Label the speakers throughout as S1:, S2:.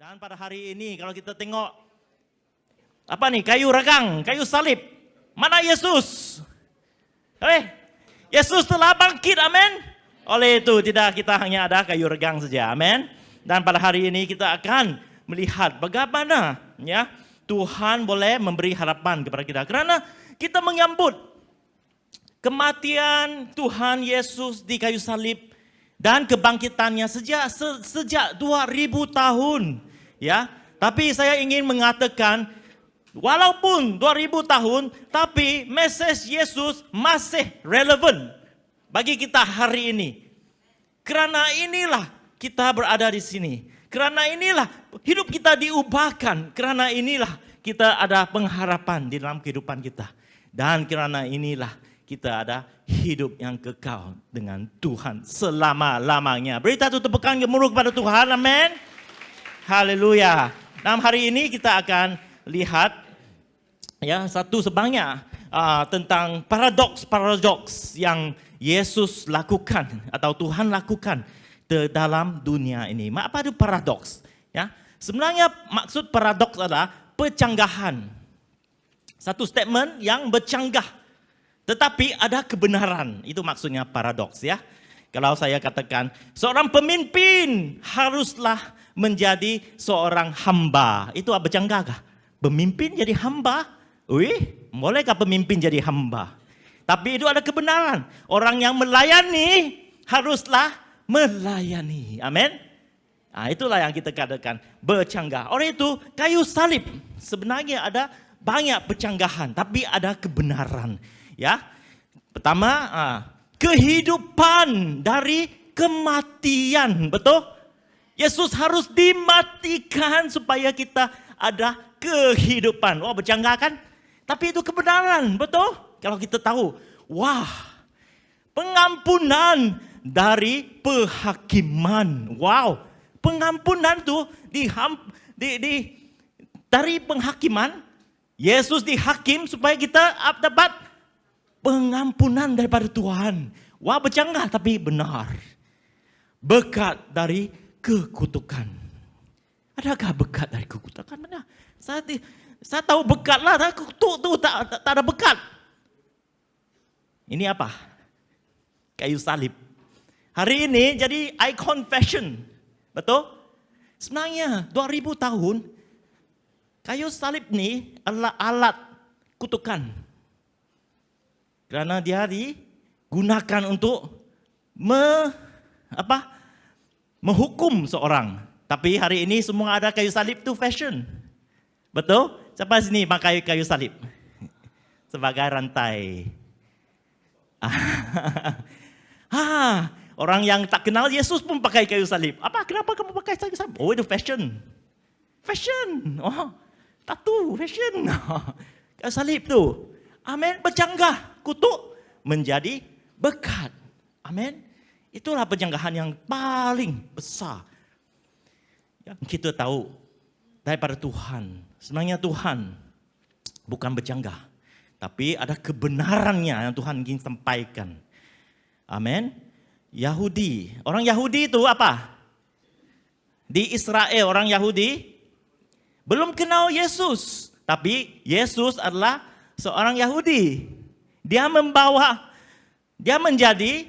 S1: Dan pada hari ini kalau kita tengok apa nih, kayu regang, kayu salib. Mana Yesus? Yesus telah bangkit, amin. Oleh itu tidak kita hanya ada kayu regang saja, amin. Dan pada hari ini kita akan melihat bagaimana ya Tuhan boleh memberi harapan kepada kita. Kerana kita menyambut kematian Tuhan Yesus di kayu salib dan kebangkitannya sejak 2000 tahun, ya. Tapi saya ingin mengatakan walaupun 2000 tahun, tapi mesej Yesus masih relevan bagi kita hari ini. Kerana inilah kita berada di sini. Kerana inilah hidup kita diubahkan. Kerana inilah kita ada pengharapan di dalam kehidupan kita. Dan kerana inilah kita ada hidup yang kekal dengan Tuhan selama-lamanya. Beri satu tepukan gemuruh kepada Tuhan, amin. Haleluya. Dalam hari ini kita akan lihat ya satu sebanyak tentang paradoks yang Yesus lakukan atau Tuhan lakukan di dalam dunia ini. Apa itu paradoks? Ya, sebenarnya maksud paradoks adalah pecanggahan. Satu statement yang bercanggah, tetapi ada kebenaran. Itu maksudnya paradoks, ya. Kalau saya katakan seorang pemimpin haruslah menjadi seorang hamba, itu bercanggah kah? Pemimpin jadi hamba? Bolehkah pemimpin jadi hamba? Tapi itu ada kebenaran. Orang yang melayani haruslah melayani. Amin. Itulah yang kita katakan bercanggah. Oleh itu kayu salib sebenarnya ada banyak pecanggahan, tapi ada kebenaran. Ya, pertama kehidupan dari kematian, betul? Yesus harus dimatikan supaya kita ada kehidupan. Bercanggah kan? Tapi itu kebenaran, betul? Kalau kita tahu, pengampunan dari penghakiman. Pengampunan tuh dari penghakiman. Yesus dihakim supaya kita dapat pengampunan daripada Tuhan. Bercanggah tapi benar. Berkat dari kekutukan. Adakah berkat dari kekutukan? Benar. Saya tahu berkat lah. Kutuk tu tak ada berkat. Ini apa? Kayu salib. Hari ini jadi icon fashion. Betul? Sebenarnya 2000 tahun kayu salib ni adalah alat kutukan. Kerana dia digunakan untuk menghukum seorang. Tapi hari ini semua ada kayu salib tu fashion. Betul? Siapa sini pakai kayu salib? Sebagai rantai. Orang yang tak kenal Yesus pun pakai kayu salib. Kenapa kamu pakai kayu salib? Itu fashion. Fashion. Tatu, fashion. Kayu salib tu. Amin. Bercanggah. Kutuk menjadi berkat. Amin. Itulah pencanggahan yang paling besar yang kita tahu daripada Tuhan. Sebenarnya Tuhan bukan bercanggah, tapi ada kebenarannya yang Tuhan ingin sampaikan. Amin. Orang Yahudi itu apa? Di Israel orang Yahudi belum kenal Yesus, tapi Yesus adalah seorang Yahudi. Dia menjadi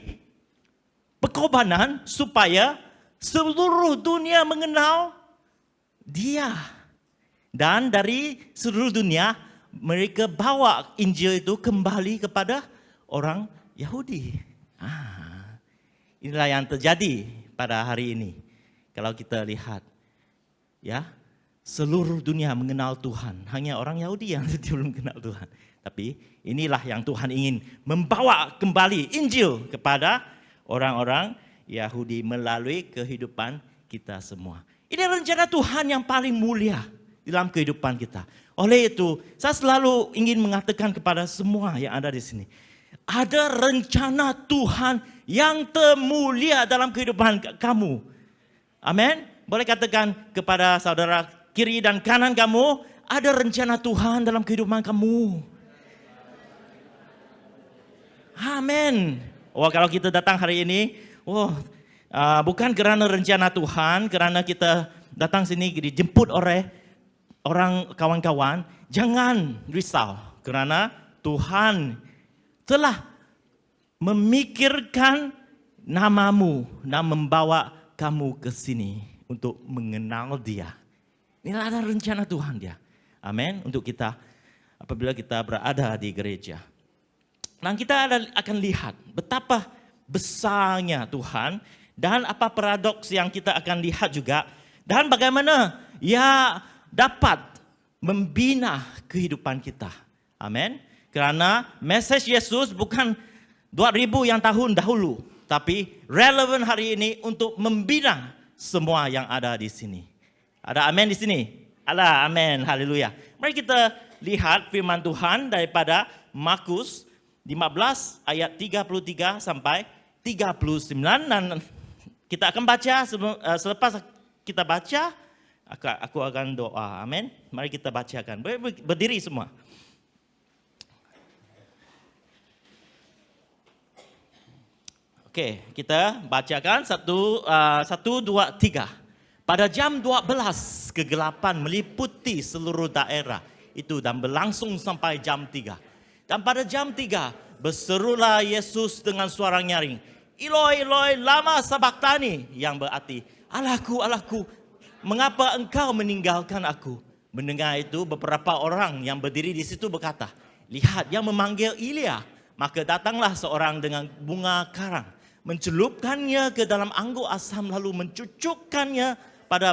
S1: pengorbanan supaya seluruh dunia mengenal dia. Dan dari seluruh dunia mereka bawa Injil itu kembali kepada orang Yahudi. Inilah yang terjadi pada hari ini. Kalau kita lihat, ya, seluruh dunia mengenal Tuhan. Hanya orang Yahudi yang belum kenal Tuhan. Tapi inilah yang Tuhan ingin membawa kembali Injil kepada orang-orang Yahudi melalui kehidupan kita semua. Ini rencana Tuhan yang paling mulia dalam kehidupan kita. Oleh itu, saya selalu ingin mengatakan kepada semua yang ada di sini. Ada rencana Tuhan yang termulia dalam kehidupan kamu. Amin. Boleh katakan kepada saudara kiri dan kanan kamu, ada rencana Tuhan dalam kehidupan kamu. Amin. Kalau kita datang hari ini, bukan kerana rencana Tuhan, kerana kita datang sini dijemput oleh orang kawan-kawan, jangan risau kerana Tuhan telah memikirkan namamu dan membawa kamu ke sini untuk mengenal Dia. Inilah ada rencana Tuhan Dia. Amin. Untuk kita apabila kita berada di gereja. Dan kita akan lihat betapa besarnya Tuhan dan apa paradoks yang kita akan lihat juga dan bagaimana Ia dapat membina kehidupan kita. Amin. Kerana message Yesus bukan 2000 yang tahun dahulu, tapi relevan hari ini untuk membina semua yang ada di sini. Ada amin di sini? Ada amin. Haleluya. Mari kita lihat firman Tuhan daripada Markus 15 ayat 33 sampai 39 dan kita akan baca selepas kita baca aku akan doa. Amin. Mari kita bacakan. Berdiri semua. Okey, kita bacakan 1, 2, 3. Pada jam 12 kegelapan meliputi seluruh daerah itu dan berlangsung sampai jam 3. Dan pada jam 3 berserulah Yesus dengan suara nyaring, Eloi, Eloi, lama sabachthani, yang berarti, Allahku, Allahku, mengapa engkau meninggalkan aku? Mendengar itu beberapa orang yang berdiri di situ berkata, lihat yang memanggil Elia. Maka datanglah seorang dengan bunga karang, mencelupkannya ke dalam anggur asam lalu mencucukkannya pada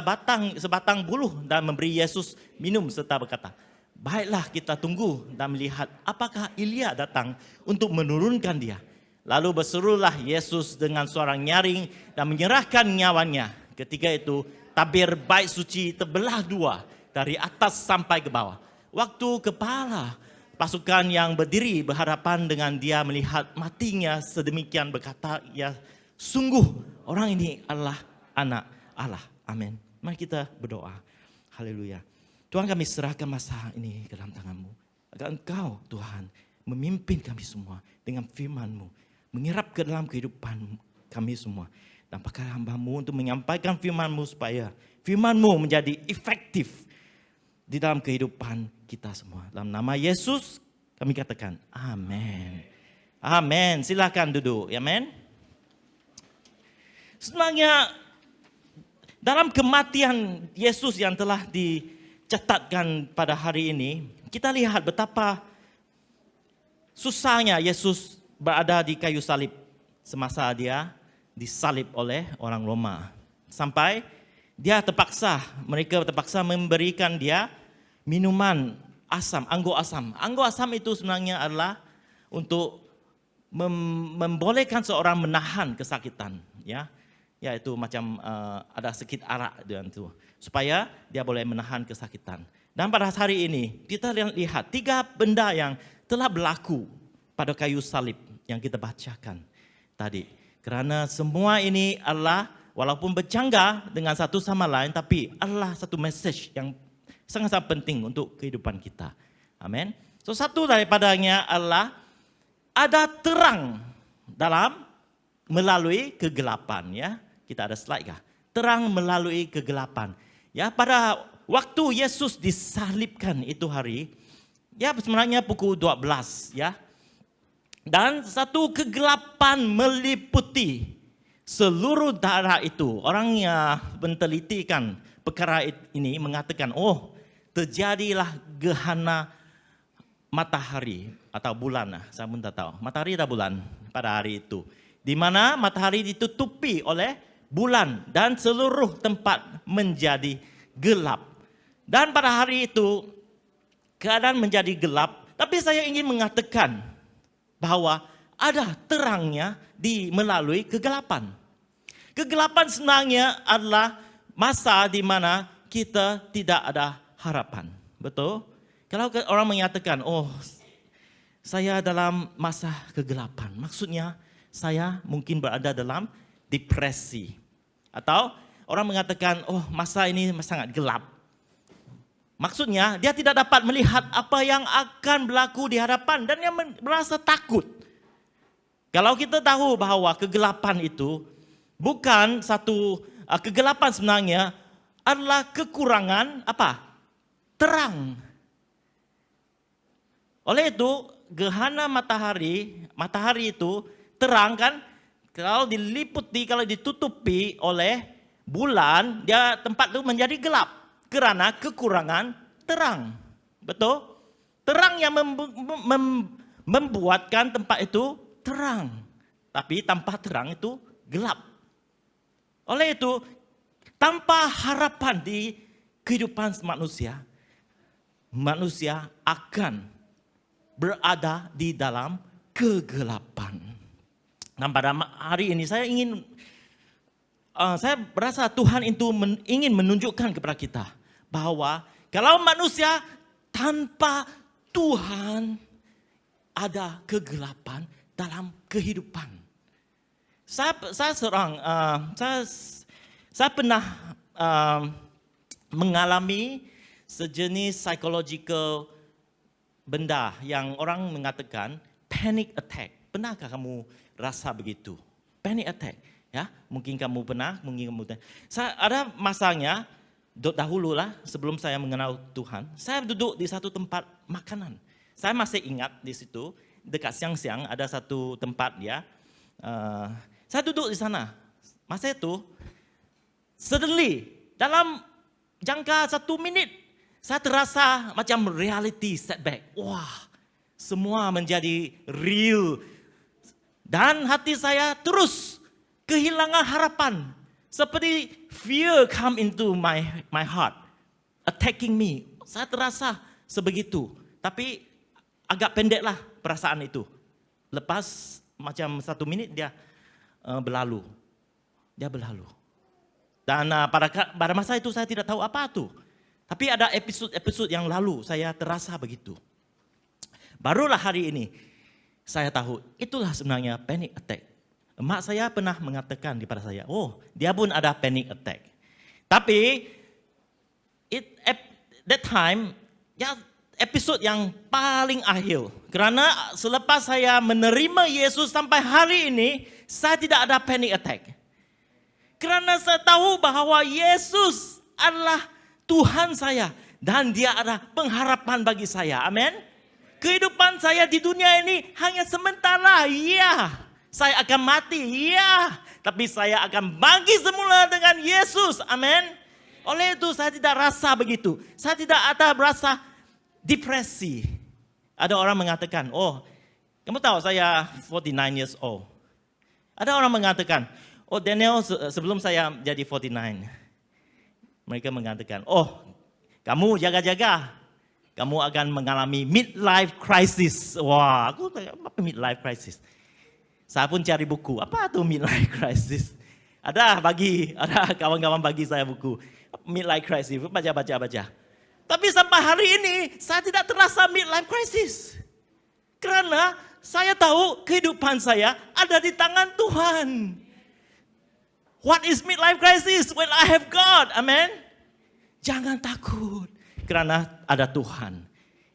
S1: sebatang buluh dan memberi Yesus minum serta berkata, baiklah kita tunggu dan melihat apakah Elia datang untuk menurunkan dia. Lalu berserulah Yesus dengan suara nyaring dan menyerahkan nyawanya. Ketika itu tabir bait suci terbelah dua dari atas sampai ke bawah. Waktu kepala pasukan yang berdiri berhadapan dengan dia melihat matinya sedemikian berkata, ya sungguh orang ini adalah anak Allah. Amin. Mari kita berdoa. Haleluya. Tuhan, kami serahkan masa ini ke dalam tangan-Mu. Agar Engkau Tuhan memimpin kami semua dengan firman-Mu. Menyerap ke dalam kehidupan kami semua. Dan pakai hamba-Mu untuk menyampaikan firman-Mu supaya firman-Mu menjadi efektif di dalam kehidupan kita semua. Dalam nama Yesus kami katakan amin. Amin. Silakan duduk. Amin. Sebenarnya dalam kematian Yesus yang telah dicatatkan pada hari ini, kita lihat betapa susahnya Yesus berada di kayu salib semasa dia disalib oleh orang Roma. Sampai mereka terpaksa memberikan dia minuman asam, anggur asam. Anggur asam itu sebenarnya adalah untuk membolehkan seorang menahan kesakitan, ya. Yaitu macam ada sedikit arak dengan itu supaya dia boleh menahan kesakitan. Dan pada hari ini kita lihat 3 benda yang telah berlaku pada kayu salib yang kita bacakan tadi. Kerana semua ini adalah walaupun bercanggah dengan satu sama lain, tapi adalah satu message yang sangat-sangat penting untuk kehidupan kita. Amin. So satu daripadanya adalah ada terang dalam melalui kegelapan, ya. Kita ada slide kah? Terang melalui kegelapan. Ya, pada waktu Yesus disalibkan itu hari, ya sebenarnya pukul 12, ya. Dan satu kegelapan meliputi seluruh daerah itu. Orang yang mentelitikan perkara ini mengatakan, oh, terjadilah gerhana matahari atau bulan. Saya pun tak tahu. Matahari atau bulan pada hari itu. Di mana matahari ditutupi oleh bulan dan seluruh tempat menjadi gelap. Dan pada hari itu keadaan menjadi gelap. Tapi saya ingin mengatakan bahwa ada terangnya melalui kegelapan. Kegelapan sebenarnya adalah masa di mana kita tidak ada harapan. Betul? Kalau orang menyatakan, oh, saya dalam masa kegelapan. Maksudnya, saya mungkin berada dalam depresi. Atau orang mengatakan, oh, masa ini sangat gelap. Maksudnya, dia tidak dapat melihat apa yang akan berlaku di hadapan dan dia merasa takut. Kalau kita tahu bahawa kegelapan itu bukan satu kegelapan sebenarnya adalah kekurangan apa? Terang. Oleh itu, gerhana matahari itu terang kan? Kalau diliputi, kalau ditutupi oleh bulan, dia tempat itu menjadi gelap karena kekurangan terang. Betul? Terang yang membuatkan tempat itu terang. Tapi tanpa terang itu gelap. Oleh itu, tanpa harapan di kehidupan manusia, manusia akan berada di dalam kegelapan. Nah, pada hari ini saya berasa Tuhan itu ingin menunjukkan kepada kita bahwa kalau manusia tanpa Tuhan ada kegelapan dalam kehidupan. Saya pernah mengalami sejenis psychological benda yang orang mengatakan panic attack. Pernahkah kamu rasa begitu? Panic attack, ya? Mungkin kamu pernah, mungkin kamu tidak. Ada masanya dahulu lah sebelum saya mengenal Tuhan, saya duduk di satu tempat makanan. Saya masih ingat di situ dekat siang-siang ada satu tempat ya. Saya duduk di sana. Masa itu suddenly dalam jangka 1 minit saya terasa macam reality setback. Wah, semua menjadi real. Dan hati saya terus kehilangan harapan. Seperti fear come into my heart. Attacking me. Saya terasa sebegitu. Tapi agak pendeklah perasaan itu. Lepas macam 1 minit dia berlalu. Dia berlalu. Dan pada masa itu saya tidak tahu apa itu. Tapi ada episode yang lalu saya terasa begitu. Barulah hari ini saya tahu itulah sebenarnya panic attack. Mak saya pernah mengatakan kepada saya, oh dia pun ada panic attack. Tapi at that time, ya episode yang paling akhir. Karena selepas saya menerima Yesus sampai hari ini, saya tidak ada panic attack. Karena saya tahu bahwa Yesus adalah Tuhan saya dan dia ada pengharapan bagi saya. Amin. Kehidupan saya di dunia ini hanya sementara. Ya, saya akan mati. Ya, tapi saya akan bangkit semula dengan Yesus. Amin. Oleh itu saya tidak rasa begitu. Saya tidak ada berasa depresi. Ada orang mengatakan, oh, kamu tahu saya 49 years old. Ada orang mengatakan, oh Daniel sebelum saya jadi 49. Mereka mengatakan, oh kamu jaga-jaga. Kamu akan mengalami midlife crisis. Wah, aku tanya, apa midlife crisis? Saya pun cari buku. Apa itu midlife crisis? Ada kawan-kawan bagi saya buku. Midlife crisis, baca. Tapi sampai hari ini, saya tidak terasa midlife crisis. Karena saya tahu kehidupan saya ada di tangan Tuhan. What is midlife crisis? When I have God. Amen. Jangan takut. Karena ada Tuhan.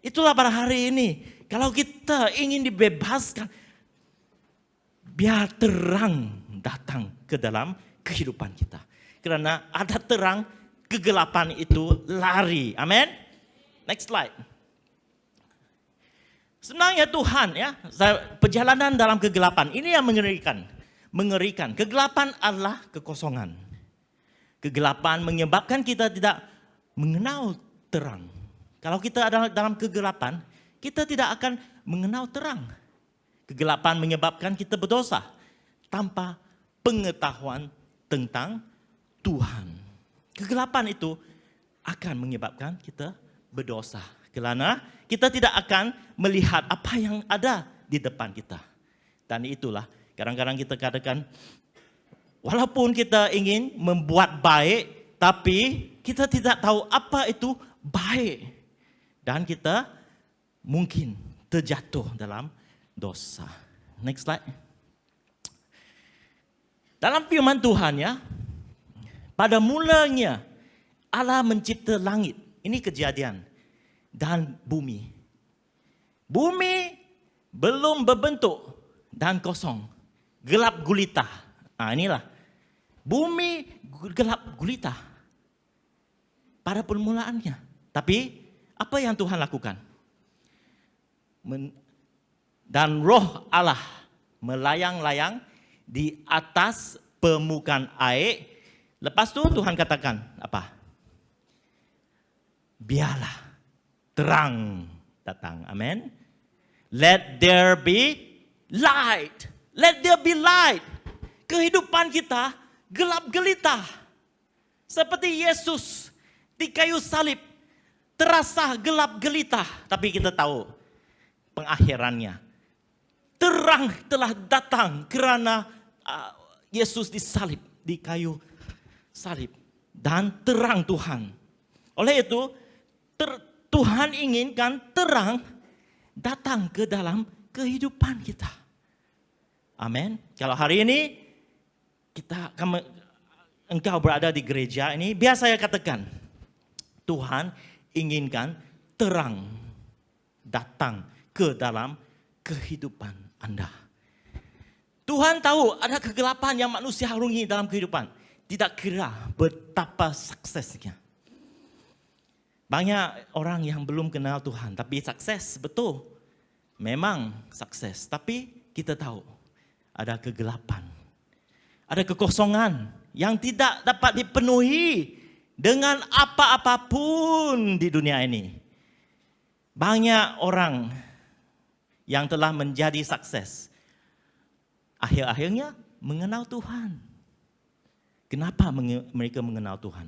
S1: Itulah pada hari ini. Kalau kita ingin dibebaskan, biar terang datang ke dalam kehidupan kita. Karena ada terang, kegelapan itu lari. Amin. Next slide. Sebenarnya Tuhan ya, perjalanan dalam kegelapan ini yang mengerikan. Kegelapan adalah kekosongan. Kegelapan menyebabkan kita tidak mengenal terang. Kalau kita ada dalam kegelapan, kita tidak akan mengenal terang. Kegelapan menyebabkan kita berdosa tanpa pengetahuan tentang Tuhan. Kegelapan itu akan menyebabkan kita berdosa. Karena kita tidak akan melihat apa yang ada di depan kita. Dan itulah kadang-kadang kita katakan, walaupun kita ingin membuat baik, tapi kita tidak tahu apa itu baik. Dan kita mungkin terjatuh dalam dosa. Next slide. Dalam firman Tuhan ya, pada mulanya Allah mencipta langit. Ini kejadian. Dan bumi. Bumi belum berbentuk dan kosong. Gelap gulita. Inilah. Bumi gelap gulita. pada permulaannya. Tapi apa yang Tuhan lakukan? Dan roh Allah melayang-layang di atas permukaan air. Lepas tu Tuhan katakan apa? Biarlah terang datang. Amin. Let there be light. Let there be light. Kehidupan kita gelap gelita. Seperti Yesus di kayu salib. Terasa gelap gelita. Tapi kita tahu pengakhirannya. Terang telah datang kerana Yesus disalib di kayu salib. Dan terang Tuhan. Oleh itu, Tuhan inginkan terang datang ke dalam kehidupan kita. Amin. Kalau hari ini engkau berada di gereja ini, biar saya katakan, Tuhan inginkan terang datang ke dalam kehidupan Anda. Tuhan tahu ada kegelapan yang manusia harungi dalam kehidupan. Tidak kira betapa suksesnya. Banyak orang yang belum kenal Tuhan, tapi sukses, betul. Memang sukses, tapi kita tahu ada kegelapan. Ada kekosongan yang tidak dapat dipenuhi dengan apa-apapun di dunia ini. Banyak orang yang telah menjadi sukses, akhir-akhirnya mengenal Tuhan. Kenapa mereka mengenal Tuhan?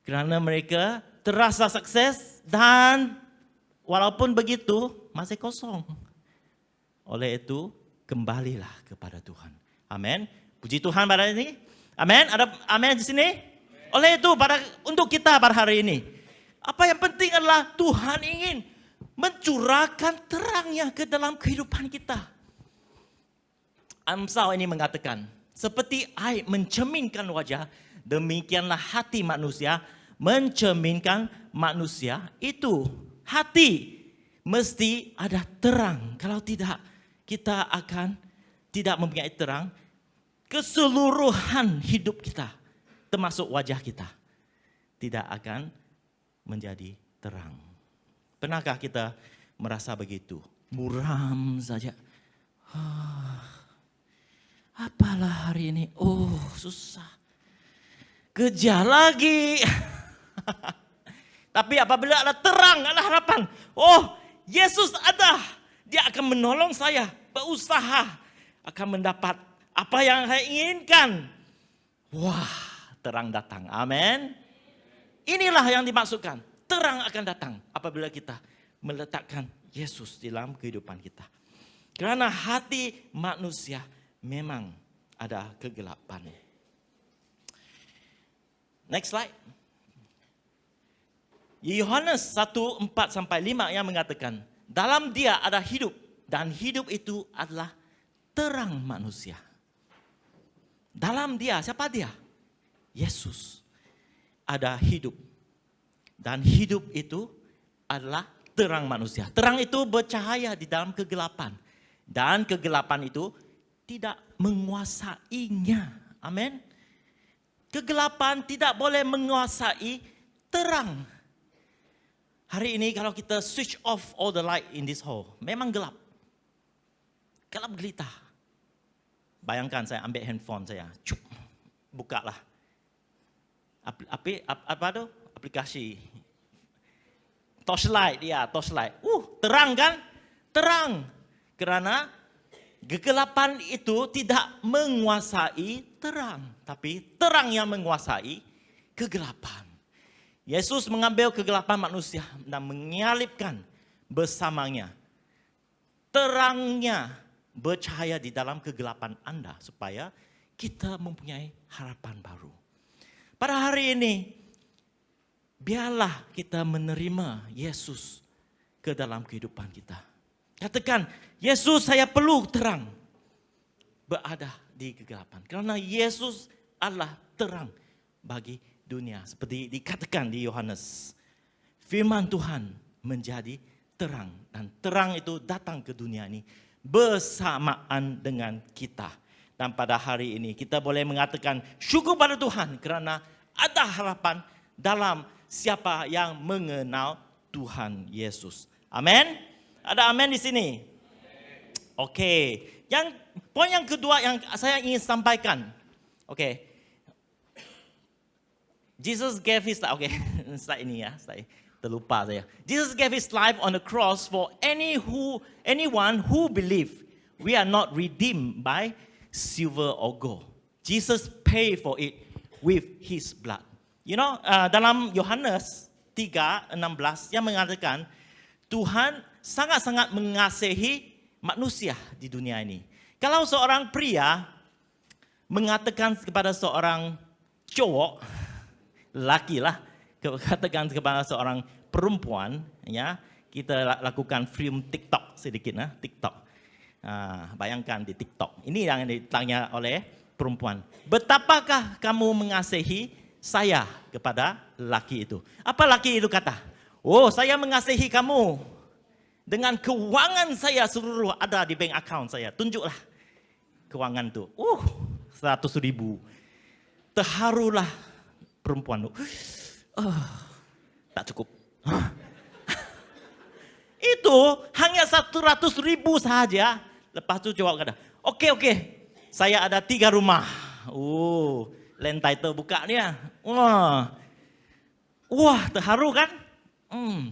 S1: Kerana mereka terasa sukses dan walaupun begitu masih kosong. Oleh itu kembalilah kepada Tuhan. Amin. Puji Tuhan pada ini. Amin. Ada amin di sini. Oleh itu untuk kita pada hari ini, apa yang penting adalah Tuhan ingin mencurahkan terangnya ke dalam kehidupan kita. Amsal ini mengatakan, seperti air mencerminkan wajah, demikianlah hati manusia mencerminkan manusia. Itu hati mesti ada terang. Kalau tidak, kita akan tidak mempunyai terang. Keseluruhan hidup kita, termasuk wajah kita, tidak akan menjadi terang. Pernahkah kita merasa begitu? Muram saja. Apalah hari ini? Oh, susah. Kerja lagi. Tapi apabila ada terang, ada harapan. Oh, Yesus ada. Dia akan menolong saya. Berusaha. Akan mendapat apa yang saya inginkan. Wah, terang datang. Amin. Inilah yang dimaksudkan. Terang akan datang apabila kita meletakkan Yesus dalam kehidupan kita. Kerana hati manusia memang ada kegelapan. Next slide. Yohanes 1:4-5 yang mengatakan, dalam dia ada hidup dan hidup itu adalah terang manusia. Dalam dia, siapa dia? Yesus. Ada hidup. Dan hidup itu adalah terang manusia. Terang itu bercahaya di dalam kegelapan. Dan kegelapan itu tidak menguasainya. Amin. Kegelapan tidak boleh menguasai terang. Hari ini kalau kita switch off all the light in this hall, memang gelap. Gelap gelita. Bayangkan saya ambil handphone saya, bukalah. Apa tu? Aplikasi. Torchlight, ya, torchlight. Terang kan? Terang. Kerana kegelapan itu tidak menguasai terang, tapi terang yang menguasai kegelapan. Yesus mengambil kegelapan manusia dan menyalibkan bersamanya. Terangnya bercahaya di dalam kegelapan Anda supaya kita mempunyai harapan baru. Pada hari ini, biarlah kita menerima Yesus ke dalam kehidupan kita. Katakan, Yesus, saya perlu terang berada di kegelapan. Kerana Yesus adalah terang bagi dunia. Seperti dikatakan di Yohanes. Firman Tuhan menjadi terang. Dan terang itu datang ke dunia ini bersamaan dengan kita. Dan pada hari ini kita boleh mengatakan syukur pada Tuhan kerana ada harapan dalam siapa yang mengenal Tuhan Yesus. Amin. Ada amin di sini? Oke. Poin yang kedua yang saya ingin sampaikan. Oke. Jesus gave his life. Oke, slide ini ya, saya terlupa saya. Jesus gave his life on the cross for anyone who believe. We are not redeemed by silver or gold. Jesus paid for it with his blood. You know, dalam Yohanes 3:16 yang mengatakan Tuhan sangat-sangat mengasihi manusia di dunia ini. Kalau seorang pria mengatakan kepada seorang cowok, laki lah, katakan kepada seorang perempuan, ya, kita lakukan film TikTok sedikit, TikTok. Bayangkan di TikTok. Ini yang ditanya oleh perempuan. Betapakah kamu mengasihi saya kepada laki itu? Apa laki itu kata? Oh, saya mengasihi kamu dengan keuangan saya seluruh ada di bank account saya. Tunjuklah keuangan itu. 100.000. Terharulah perempuan itu. Tak cukup. Itu hanya 100.000 saja. Lepas itu jawab kata, oke, saya ada 3 rumah. Land title buka dia. Wah, terharu kan?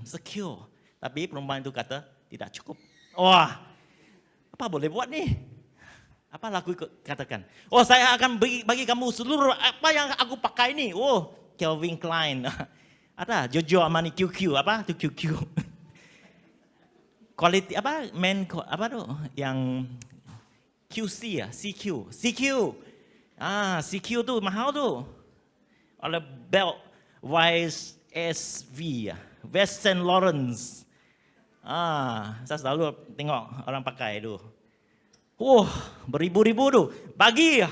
S1: Secure. Tapi perempuan itu kata, tidak cukup. Wah, apa boleh buat nih? Apa laku katakan? Saya akan bagi kamu seluruh apa yang aku pakai ini. Calvin Klein. Ada Jojo Armani QQ, apa itu QQ? Quality apa? Apa tuh? Yang QC ya, CQ. CQ tuh mahal tuh. Oleh belt YSV ya, West Saint Lawrence. Saya selalu tengok orang pakai itu. Beribu-ribu tuh. Bagi ya.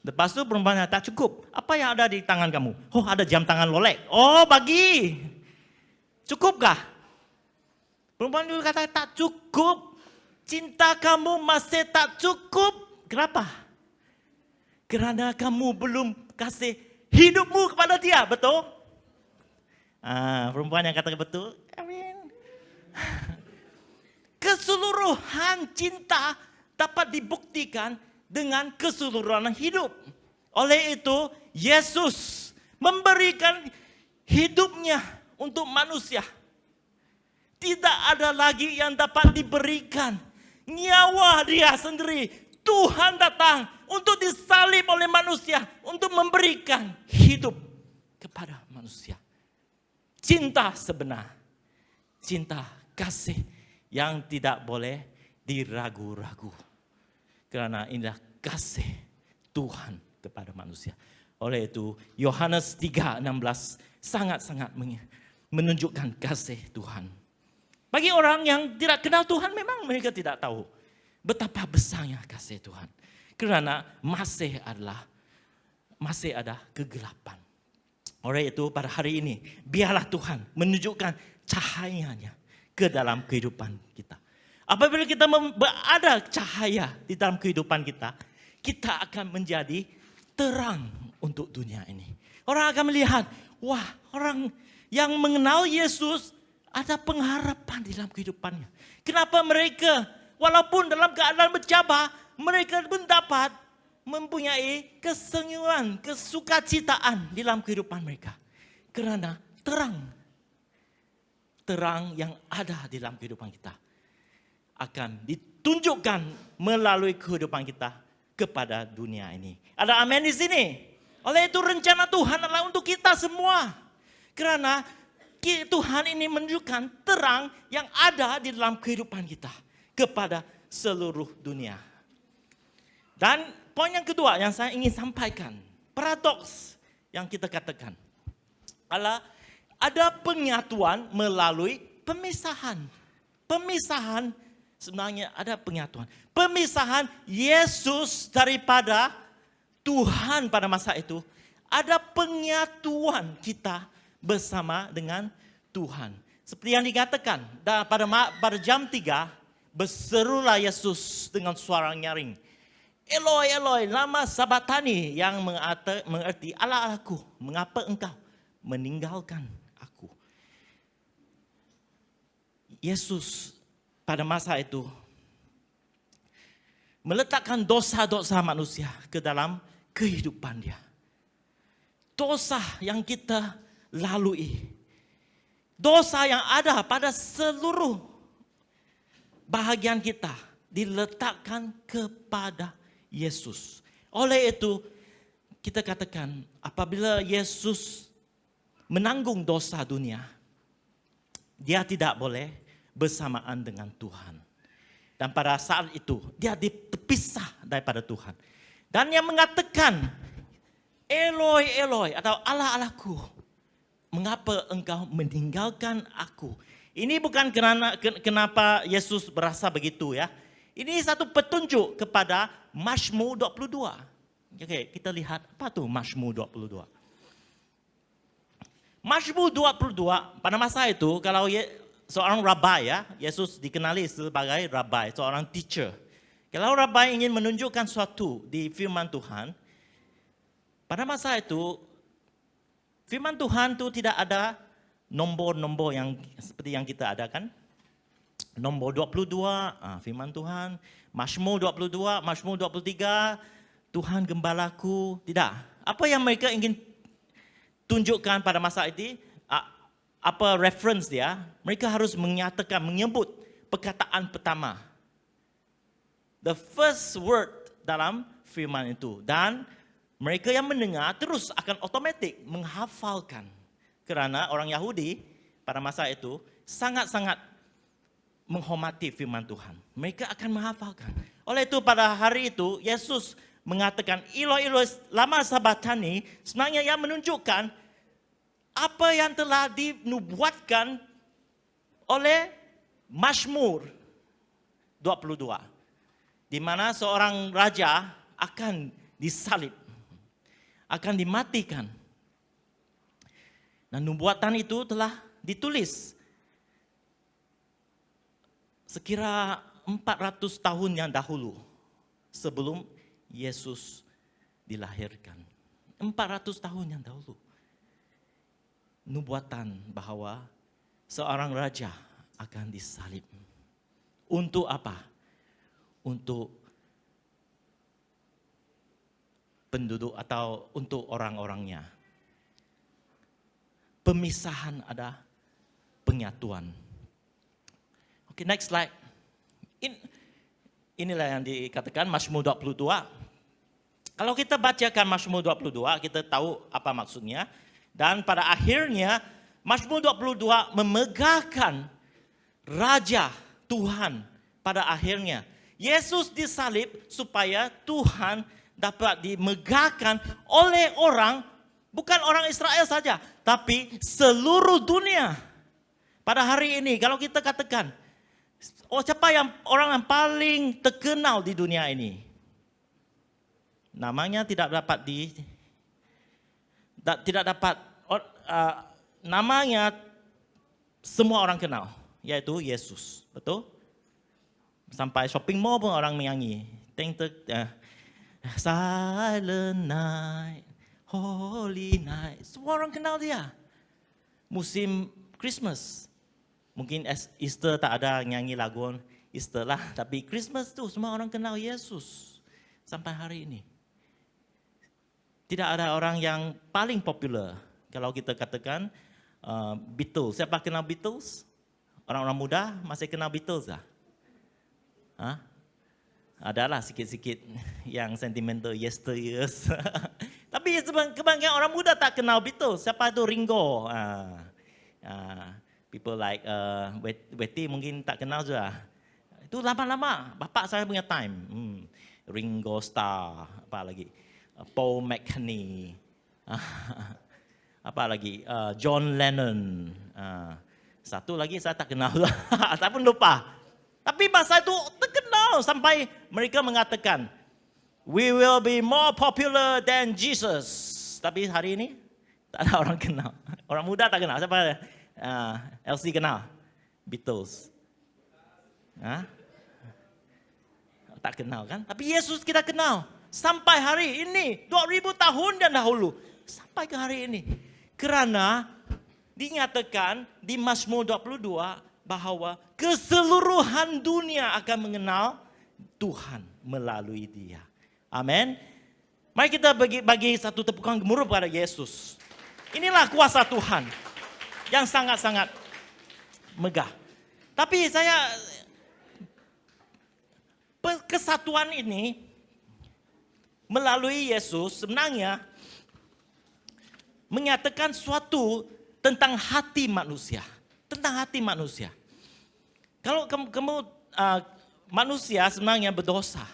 S1: Lepas itu perempuannya tak cukup. Apa yang ada di tangan kamu? Ada jam tangan Rolex. Bagi. Cukupkah? Perempuan itu kata tak cukup. Cinta kamu masih tak cukup. Kenapa? Karena kamu belum kasih hidupmu kepada dia. Betul? Perempuan yang kata betul. Amin. Keseluruhan cinta dapat dibuktikan dengan keseluruhan hidup. Oleh itu, Yesus memberikan hidupnya untuk manusia. Tidak ada lagi yang dapat diberikan. Nyawa dia sendiri. Tuhan datang untuk disalib oleh manusia. Untuk memberikan hidup kepada manusia. Cinta sebenar. Cinta kasih yang tidak boleh diragu-ragu. Karena inilah kasih Tuhan kepada manusia. Oleh itu Yohanes 3:16 sangat-sangat menunjukkan kasih Tuhan. Bagi orang yang tidak kenal Tuhan memang mereka tidak tahu betapa besarnya kasih Tuhan. Karena masih ada kegelapan. Oleh itu pada hari ini biarlah Tuhan menunjukkan cahayanya ke dalam kehidupan kita. Apabila kita ada cahaya di dalam kehidupan kita, kita akan menjadi terang untuk dunia ini. Orang akan melihat, orang yang mengenal Yesus ada pengharapan di dalam kehidupannya. Kenapa mereka, walaupun dalam keadaan bercabar, mereka pun dapat mempunyai kesenyuman, kesukacitaan di dalam kehidupan mereka. Karena terang yang ada di dalam kehidupan kita akan ditunjukkan melalui kehidupan kita kepada dunia ini. Ada amin di sini. Oleh itu rencana Tuhan adalah untuk kita semua. Karena Tuhan ini menunjukkan terang yang ada di dalam kehidupan kita kepada seluruh dunia. Dan poin yang kedua yang saya ingin sampaikan, paradoks yang kita katakan adalah ada penyatuan melalui pemisahan. Pemisahan sebenarnya ada penyatuan. Pemisahan Yesus daripada Tuhan pada masa itu. Ada penyatuan kita bersama dengan Tuhan. Seperti yang dikatakan pada jam 3 berserulah Yesus dengan suara nyaring. Eloi, Eloi, lama sabatani, yang mengerti Allah Allahku, mengapa engkau meninggalkan aku. Yesus pada masa itu meletakkan dosa-dosa manusia ke dalam kehidupan dia. Dosa yang kita lalui, dosa yang ada pada seluruh bahagian kita diletakkan kepada Yesus. Oleh itu kita katakan apabila Yesus menanggung dosa dunia, dia tidak boleh bersamaan dengan Tuhan. Dan pada saat itu dia terpisah daripada Tuhan. Dan yang mengatakan Eloi, Eloi atau Allah, Allahku, mengapa engkau meninggalkan aku? Ini bukan kenapa Yesus berasa begitu ya. Ini satu petunjuk kepada Mazmur 22. Oke, kita lihat apa tuh Mazmur 22. Mazmur 22 pada masa itu kalau seorang rabai ya, Yesus dikenali sebagai rabai, seorang teacher. Kalau rabai ingin menunjukkan sesuatu di firman Tuhan, pada masa itu firman Tuhan itu tidak ada nombor-nombor yang seperti yang kita ada kan. Nombor 22, firman Tuhan. Mazmur 22, Mazmur 23, Tuhan gembalaku. Tidak. Apa yang mereka ingin tunjukkan pada masa itu, apa reference dia, mereka harus menyatakan, menyebut perkataan pertama. The first word dalam firman itu. Dan mereka yang mendengar terus akan otomatik menghafalkan. Kerana orang Yahudi pada masa itu sangat-sangat menghormati firman Tuhan. Mereka akan menghafalkan. Oleh itu pada hari itu Yesus mengatakan Eloi, Eloi lama sabachthani, sebenarnya yang menunjukkan apa yang telah dinubuatkan oleh Mazmur 22. Di mana seorang raja akan disalib, akan dimatikan. Dan nubuatan itu telah ditulis sekira 400 tahun yang dahulu sebelum Yesus dilahirkan. 400 tahun yang dahulu. Nubuatan bahwa seorang raja akan disalib. Untuk apa? Untuk penduduk atau untuk orang-orangnya. Pemisahan ada penyatuan. Oke, next slide. Inilah yang dikatakan Mazmur 22. Kalau kita bacakan Mazmur 22, kita tahu apa maksudnya. Dan pada akhirnya Mazmur 22 memegahkan Raja Tuhan pada akhirnya. Yesus disalib supaya Tuhan dapat dimegahkan oleh orang, bukan orang Israel saja, tapi seluruh dunia. Pada hari ini kalau kita katakan, siapa yang orang yang paling terkenal di dunia ini? Namanya tidak dapat namanya semua orang kenal, yaitu Yesus, betul? Sampai shopping mall pun orang menyanyi. Silent night, holy night. Semua orang kenal dia. Musim Christmas. Mungkin Easter tak ada nyanyi lagu Easter lah. Tapi Christmas tu semua orang kenal Yesus. Sampai hari ini. Tidak ada orang yang paling popular. Kalau kita katakan Beatles. Siapa kenal Beatles? Orang-orang muda masih kenal Beatles lah? Adalah sikit-sikit yang sentimental yesteryears. Tapi kebanyakan orang muda tak kenal Beatles. Siapa itu Ringo? People like Betty mungkin tak kenal juga. Itu lama-lama. Bapak saya punya time. Ringo Starr. Apa lagi? Paul McCartney. Apa lagi? John Lennon. Satu lagi saya tak kenal. Saya pun lupa. Tapi masa itu terkenal sampai mereka mengatakan, we will be more popular than Jesus. Tapi hari ini tak ada orang kenal. Orang muda tak kenal. Siapa? LC kenal? Beatles. Tak kenal kan? Tapi Yesus kita kenal. Sampai hari ini, 2000 tahun dan dahulu. Sampai ke hari ini. Kerana dinyatakan di Mazmur 22 bahawa keseluruhan dunia akan mengenal Tuhan melalui dia. Amin. Mari kita bagi satu tepukan gemuruh pada Yesus. Inilah kuasa Tuhan yang sangat-sangat megah. Tapi kesatuan ini melalui Yesus sebenarnya menyatakan suatu tentang hati manusia. Tentang hati manusia. Kalau kamu manusia sebenarnya berdosa.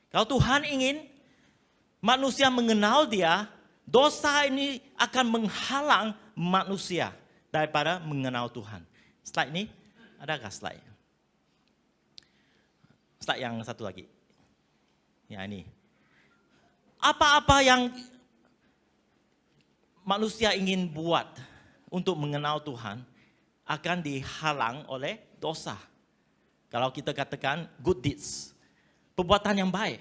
S1: Kalau Tuhan ingin manusia mengenal dia, dosa ini akan menghalang manusia daripada mengenal Tuhan. Slide ini, adakah slide? Slide yang satu lagi. Ya ini. Apa-apa yang manusia ingin buat untuk mengenal Tuhan akan dihalang oleh dosa. Kalau kita katakan good deeds, perbuatan yang baik.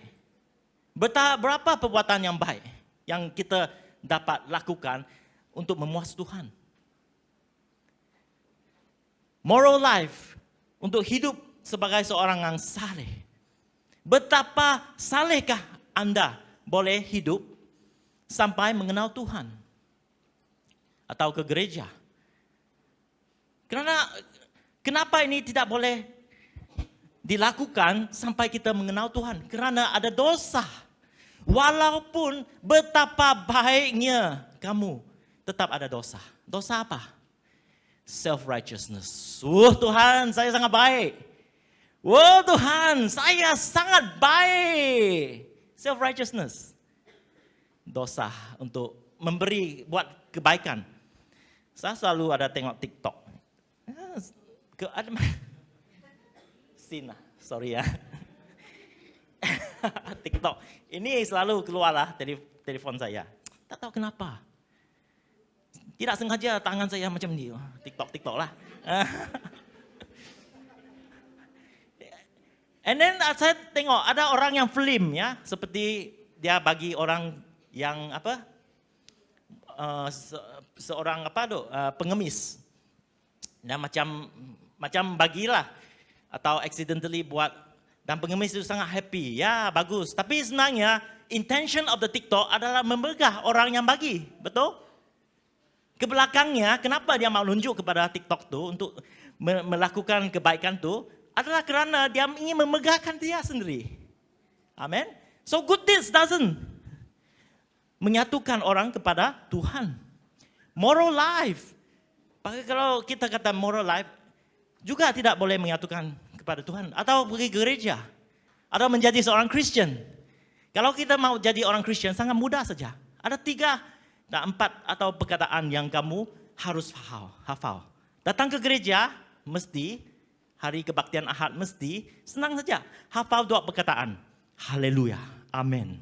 S1: Berapa perbuatan yang baik yang kita dapat lakukan untuk memuas Tuhan? Moral life, untuk hidup sebagai seorang yang saleh. Betapa salehkah Anda boleh hidup sampai mengenal Tuhan? Atau ke gereja? Kenapa ini tidak boleh dilakukan sampai kita mengenal Tuhan? Kerana ada dosa. Walaupun betapa baiknya kamu, tetap ada dosa. Dosa apa? Self-righteousness. Tuhan, saya sangat baik. Tuhan, saya sangat baik. Self-righteousness. Dosa untuk buat kebaikan. Saya selalu ada tengok TikTok. Sina, sorry ya. TikTok. Ini selalu keluarlah telefon saya. Tak tahu kenapa. Tidak sengaja tangan saya macam ni. TikTok lah. And then saya tengok ada orang yang film ya, seperti dia bagi orang yang seorang pengemis. Dan macam bagilah atau accidentally buat, dan pengemis itu sangat happy. Ya, bagus. Tapi sebenarnya intention of the TikTok adalah memegah orang yang bagi. Betul? Ke belakangnya, kenapa dia mau tunjuk kepada TikTok tu untuk melakukan kebaikan tu adalah kerana dia ingin memegahkan dia sendiri. Amen. So good deeds doesn't menyatukan orang kepada Tuhan. Moral life. Kalau kita kata moral life, juga tidak boleh menyatukan kepada Tuhan. Atau pergi ke gereja. Atau menjadi seorang Kristen. Kalau kita mau jadi orang Kristen, sangat mudah saja. Ada 3 dan 4 atau perkataan yang kamu harus hafal. Datang ke gereja, mesti. Hari kebaktian Ahad, mesti. Senang saja. Hafal 2 perkataan. Haleluya. Amin.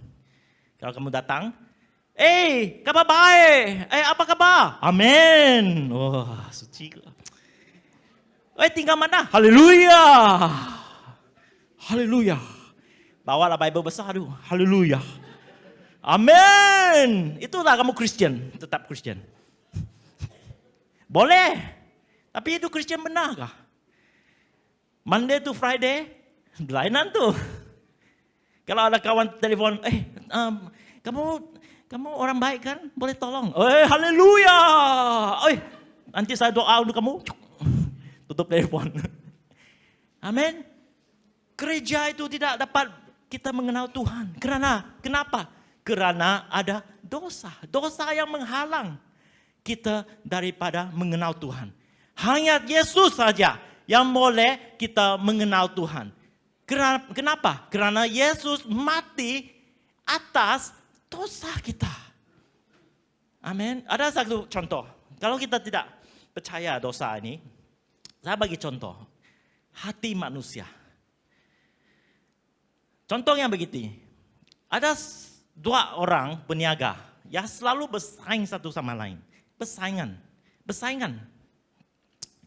S1: Kalau kamu datang, kabar baik. Apa kabar? Amin. Wah, suci ke? Tinggal mana? Haleluya. Haleluya. Bawalah Bible besar tu. Haleluya. Amin. Itulah kamu Kristen, tetap Kristen. Boleh. Tapi itu Kristen benarkah? Monday to Friday, berlainan tu. Kalau ada kawan telefon, kamu orang baik kan? Boleh tolong? Haleluya. Nanti saya doa untuk kamu. Tutup telefon. Amin. Gereja itu tidak dapat kita mengenal Tuhan. Kenapa? Kerana ada dosa. Dosa yang menghalang kita daripada mengenal Tuhan. Hanya Yesus saja yang boleh kita mengenal Tuhan. Kenapa? Kerana Yesus mati atas dosa kita. Amin. Ada satu contoh. Kalau kita tidak percaya dosa ini, saya bagi contoh. Hati manusia. Contoh yang begitu. Ada 2 orang peniaga yang selalu bersaing satu sama lain. Bersaingan.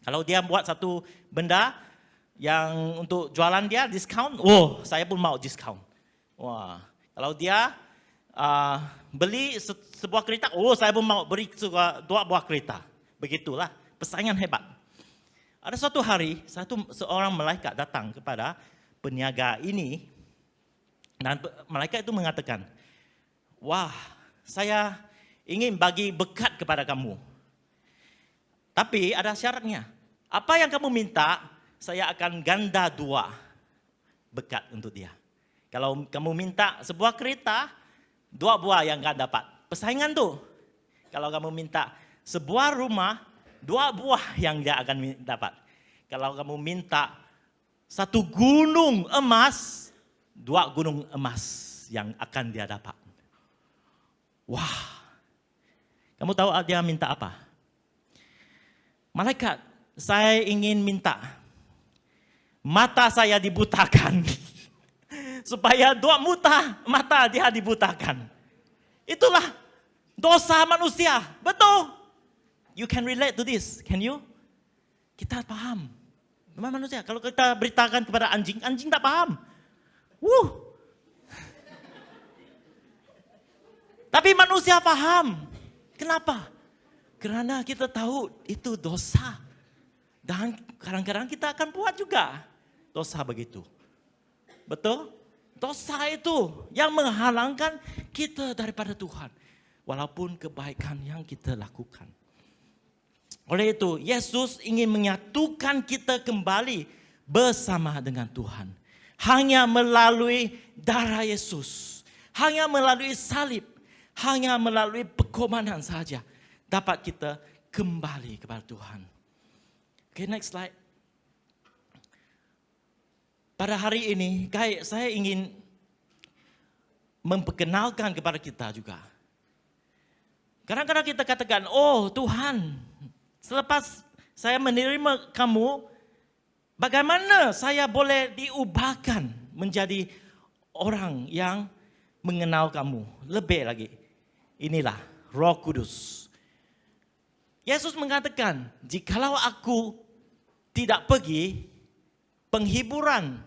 S1: Kalau dia buat satu benda yang untuk jualan dia diskaun, saya pun mau diskaun. Wah, kalau dia beli sebuah kereta, oh saya pun mau beri 2 buah kereta. Begitulah, persaingan hebat. Ada suatu hari, seorang malaikat datang kepada peniaga ini, dan malaikat itu mengatakan, wah, saya ingin bagi berkat kepada kamu. Tapi ada syaratnya. Apa yang kamu minta, saya akan ganda 2 berkat untuk dia. Kalau kamu minta sebuah kereta, 2 buah yang akan dapat. Persaingan tuh. Kalau kamu minta sebuah rumah, 2 buah yang dia akan dapat. Kalau kamu minta 1 gunung emas, 2 gunung emas yang akan dia dapat. Wah. Kamu tahu dia minta apa? Malaikat, saya ingin minta mata saya dibutakan. Supaya 2 mata dia dibutakan. Itulah dosa manusia. Betul. You can relate to this, can you? Kita paham. Memang manusia, kalau kita beritakan kepada anjing, anjing tak paham. Tapi manusia paham. Kenapa? Karena kita tahu itu dosa. Dan kadang-kadang kita akan buat juga dosa begitu. Betul? Dosa itu yang menghalangkan kita daripada Tuhan. Walaupun kebaikan yang kita lakukan. Oleh itu, Yesus ingin menyatukan kita kembali bersama dengan Tuhan. Hanya melalui darah Yesus. Hanya melalui salib. Hanya melalui pengorbanan saja. Dapat kita kembali kepada Tuhan. Okay, next slide. Pada hari ini, saya ingin memperkenalkan kepada kita juga. Kadang-kadang kita katakan, oh Tuhan, selepas saya menerima kamu, bagaimana saya boleh diubahkan menjadi orang yang mengenal kamu lebih lagi. Inilah Roh Kudus. Yesus mengatakan, jikalau aku tidak pergi, penghiburan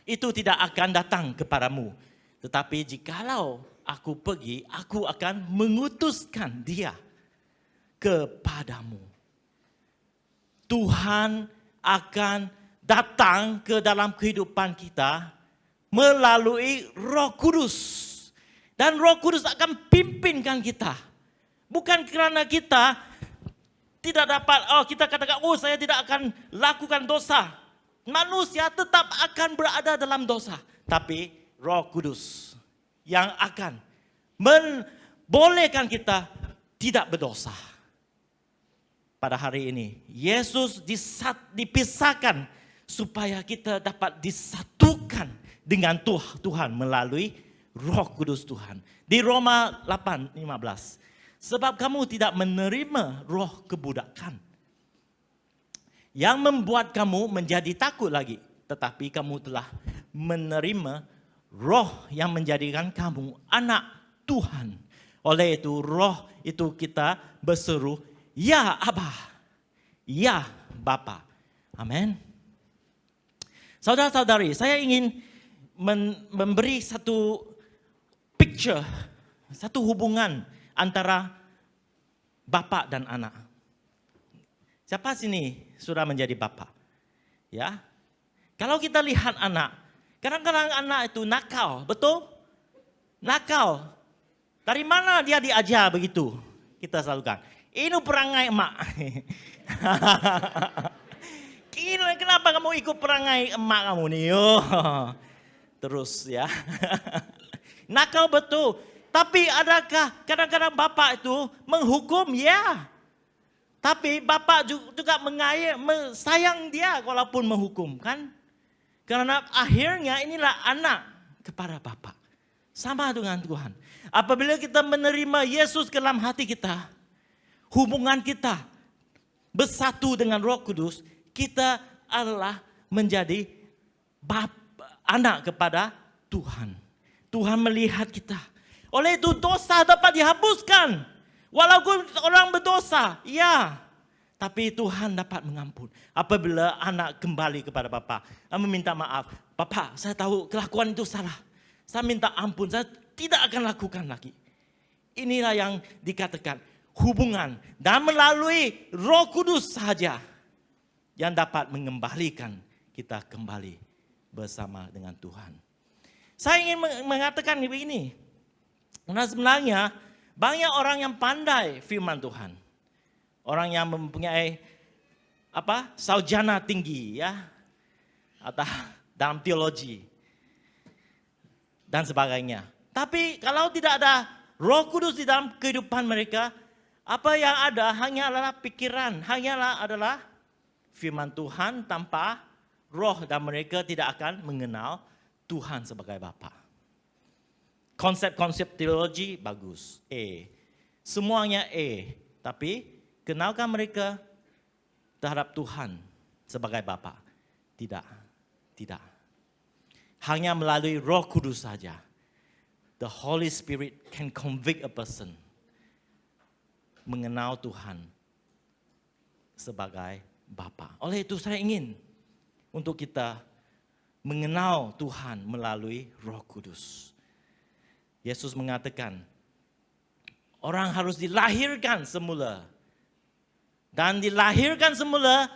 S1: itu tidak akan datang kepadamu. Tetapi jikalau aku pergi, aku akan mengutuskan dia kepadamu. Tuhan akan datang ke dalam kehidupan kita melalui Roh Kudus. Dan Roh Kudus akan pimpinkan kita. Bukan kerana kita tidak dapat, kita katakan, saya tidak akan lakukan dosa. Manusia tetap akan berada dalam dosa. Tapi Roh Kudus yang akan membolehkan kita tidak berdosa. Pada hari ini, Yesus dipisahkan supaya kita dapat disatukan dengan Tuhan melalui Roh Kudus Tuhan. Di Roma 8:15. Sebab kamu tidak menerima roh kebudakan yang membuat kamu menjadi takut lagi. Tetapi kamu telah menerima roh yang menjadikan kamu anak Tuhan. Oleh itu roh itu kita berseru, ya Abba, ya Bapa. Amin. Saudara-saudari, saya ingin memberi satu picture, satu hubungan antara bapa dan anak. Siapa sini sudah menjadi bapa? Ya. Kalau kita lihat anak, kadang-kadang anak itu nakal, betul? Nakal. Dari mana dia diajar begitu? Kita selalu kan, ini perangai emak. Kenapa kamu ikut perangai emak kamu nih? Terus ya. Nakal betul. Tapi adakah kadang-kadang bapak itu menghukum? Ya. Tapi bapak juga sayang dia walaupun menghukum, kan? Karena akhirnya inilah anak kepada bapak. Sama dengan Tuhan. Apabila kita menerima Yesus ke dalam hati kita, hubungan kita bersatu dengan Roh Kudus, kita adalah menjadi anak kepada Tuhan. Tuhan melihat kita. Oleh itu dosa dapat dihapuskan. Walaupun orang berdosa, ya. Tapi Tuhan dapat mengampun. Apabila anak kembali kepada Bapa, meminta maaf. Bapa, saya tahu kelakuan itu salah. Saya minta ampun, saya tidak akan lakukan lagi. Inilah yang dikatakan hubungan. Dan melalui Roh Kudus saja yang dapat mengembalikan kita kembali bersama dengan Tuhan. Saya ingin mengatakan begini. Karena sebenarnya banyak orang yang pandai firman Tuhan. Orang yang mempunyai sarjana tinggi ya. Atau dalam teologi dan sebagainya. Tapi kalau tidak ada Roh Kudus di dalam kehidupan mereka, apa yang ada hanyalah pikiran, hanyalah adalah firman Tuhan tanpa roh, dan mereka tidak akan mengenal Tuhan sebagai Bapa. Konsep-konsep teologi bagus, semuanya tapi kenalkan mereka terhadap Tuhan sebagai Bapa? Tidak. Hanya melalui Roh Kudus saja. The Holy Spirit can convict a person mengenal Tuhan sebagai Bapa. Oleh itu saya ingin untuk kita mengenal Tuhan melalui Roh Kudus. Yesus mengatakan, orang harus dilahirkan semula. Dan dilahirkan semula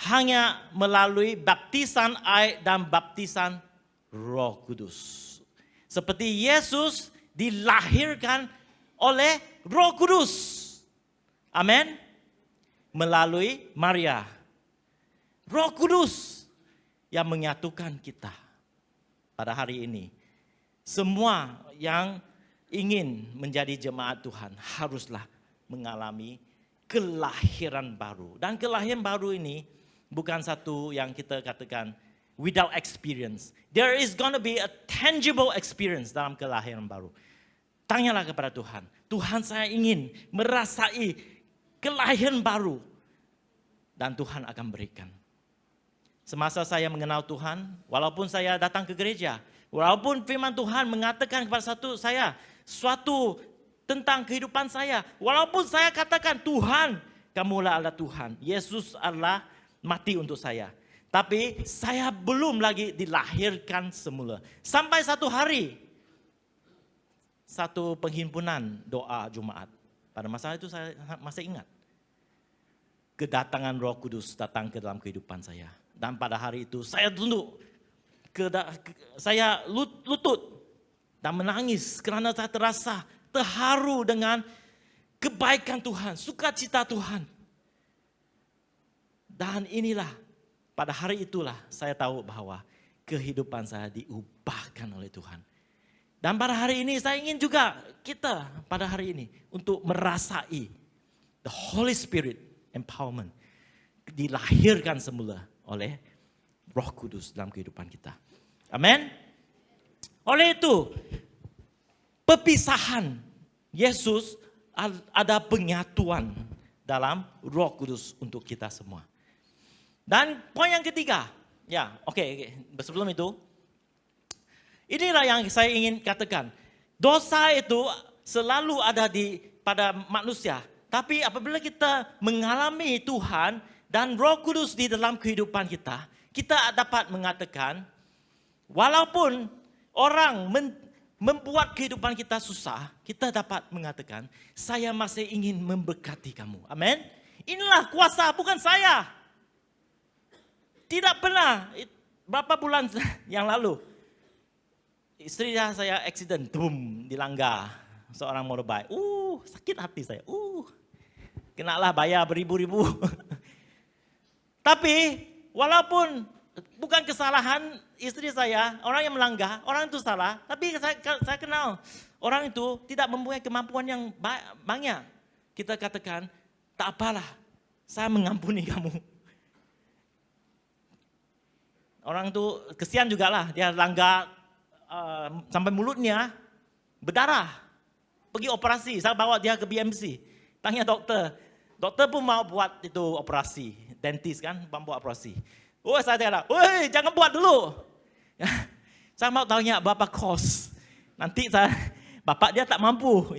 S1: hanya melalui baptisan air dan baptisan Roh Kudus. Seperti Yesus dilahirkan oleh Roh Kudus. Amin. Melalui Maria. Roh Kudus yang menyatukan kita pada hari ini. Semua yang ingin menjadi jemaat Tuhan haruslah mengalami kelahiran baru. Dan kelahiran baru ini bukan satu yang kita katakan without experience. There is gonna be a tangible experience dalam kelahiran baru. Tanyalah kepada Tuhan. Tuhan, saya ingin merasai kelahiran baru. Dan Tuhan akan berikan. Semasa saya mengenal Tuhan, walaupun saya datang ke gereja, walaupun firman Tuhan mengatakan kepada saya suatu tentang kehidupan saya, walaupun saya katakan, Tuhan, kamulah adalah Tuhan, Yesus adalah mati untuk saya. Tapi saya belum lagi dilahirkan semula. Sampai satu hari, satu penghimpunan doa Jumaat. Pada masa itu saya masih ingat. Kedatangan Roh Kudus datang ke dalam kehidupan saya. Dan pada hari itu saya tunduk, saya lutut dan menangis karena saya terasa terharu dengan kebaikan Tuhan, sukacita Tuhan. Dan inilah, pada hari itulah saya tahu bahwa kehidupan saya diubahkan oleh Tuhan. Dan pada hari ini saya ingin juga kita pada hari ini untuk merasai the Holy Spirit empowerment. Dilahirkan semula oleh Roh Kudus dalam kehidupan kita. Amin. Oleh itu, perpisahan Yesus ada penyatuan dalam Roh Kudus untuk kita semua. Dan poin yang ketiga, sebelum itu, inilah yang saya ingin katakan. Dosa itu selalu ada pada manusia. Tapi apabila kita mengalami Tuhan dan Roh Kudus di dalam kehidupan kita, kita dapat mengatakan, walaupun orang membuat kehidupan kita susah, kita dapat mengatakan, saya masih ingin memberkati kamu. Amin. Inilah kuasa, bukan saya. Tidak pernah, berapa bulan yang lalu, istri saya accident, dilanggar seorang motorbike. Sakit hati saya. Kenalah bayar beribu-ribu. Tapi walaupun bukan kesalahan istri saya, orang yang melanggar, orang itu salah. Tapi saya kenal orang itu tidak mempunyai kemampuan yang banyak. Kita katakan, tak apalah, saya mengampuni kamu. Orang itu kesian juga lah, dia langgar sampai mulutnya berdarah. Pergi operasi, saya bawa dia ke BMC. Tanya dokter, dokter pun mau buat itu operasi. Dentist kan, mau buat operasi. Saya kata, jangan buat dulu. Saya mau tanya berapa kos. Nanti bapak dia tak mampu.